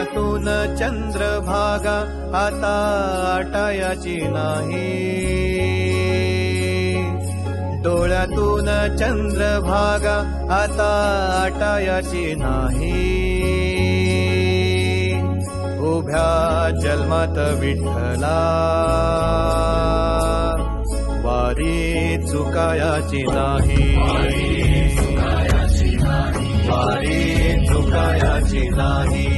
डोळ्यातून चंद्रभागा आता आटायाची नाही, डोळ्यातून चंद्रभागा आता आटायाची नाही. उभ्या जन्मात विठ्ठला वारी चुकायाची नाही, वारी चुकायाची नाही.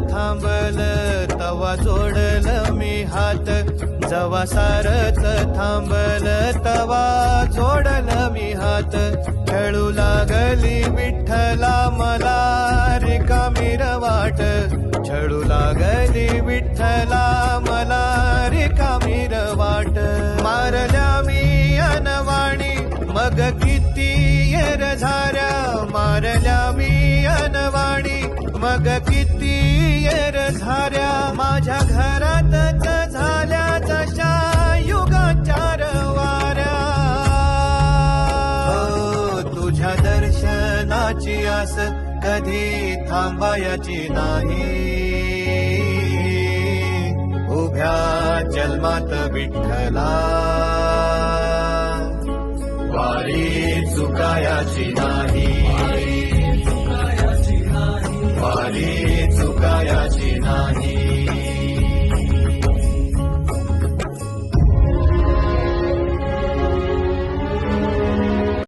थांबल तवा जोडल मी हात, जवा सारच थांबल तवा जोडल मी हात. खेळू लागली विठ्ठला मला रिकामी वाट, छळू लागली विठ्ठला मला रिकामी वाट. मारल्या मी अनवाणी मग किती येर झाऱ्या, मारल्या मी अनवाणी मग किती येर झाऱ्या. माझ्या घरातच झाल्या जशा युगाचार वाऱ्या. तुझ्या दर्शनाची आस कधी थांबायची नाही, उभ्या जन्मात विठ्ठला वारी चुकायाची नाही.